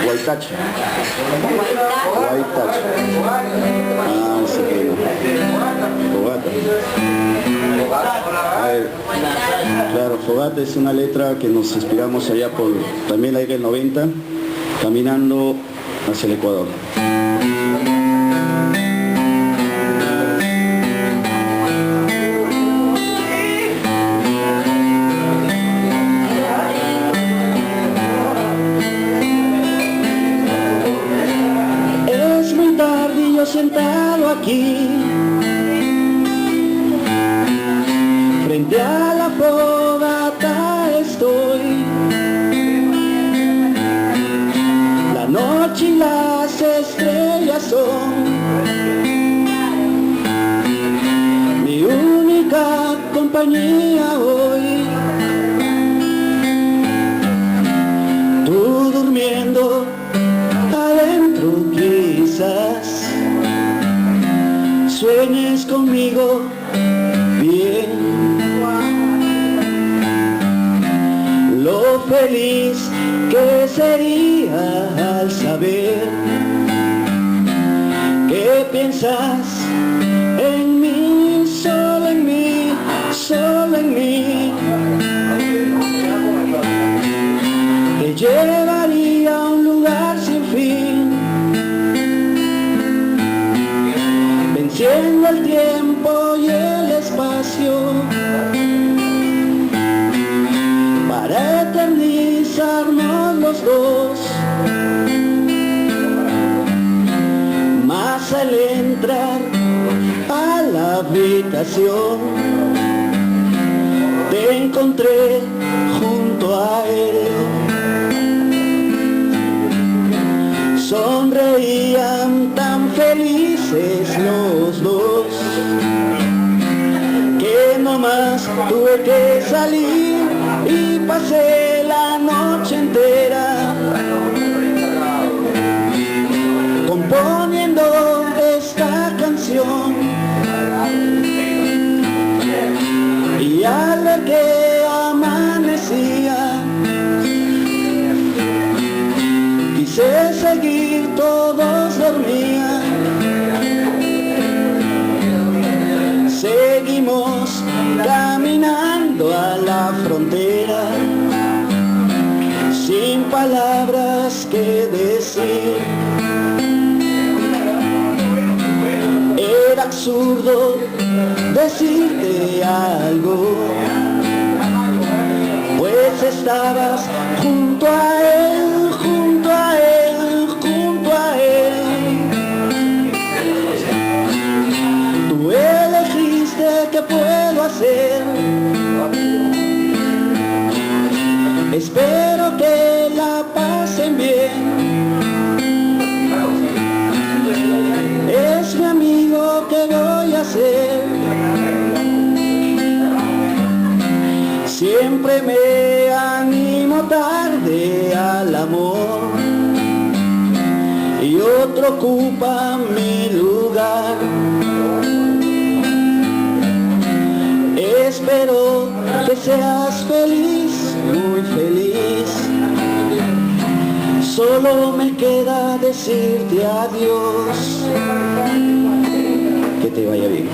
Huaytacha. Huaytacha. Ah, sí que no. Fogata. A ver, claro, Fogata es una letra que nos inspiramos allá por también la década del 90, caminando hacia el Ecuador. Es muy tarde y yo sentado aquí frente a la fogata estoy. La noche y las estrellas son mi única compañía hoy. Tú durmiendo adentro quizás sueñes conmigo bien. Lo feliz que sería al saber que piensas en mí, solo en mí, solo en mí. Te llevaría a un lugar sin fin, venciendo el tiempo y el espacio, para eternizarnos los dos. Mas al entrar a la habitación te encontré junto a él. Sonreían tan felices los dos que nomás tuve que salir y pasé la noche entera componiendo esta canción. Y al ver que amanecía quise seguir, todos dormían. Seguimos caminando a la frontera sin palabras que decir. Era absurdo decirte algo, pues estabas junto a él, junto a él, junto a él. Tú elegiste qué puedo hacer. Espero que la pasen bien. Es mi amigo, ¿qué voy a hacer? Siempre me animo tarde al amor y otro ocupa mi lugar. Espero que seas feliz, muy feliz. Solo me queda decirte adiós. Que te vaya bien.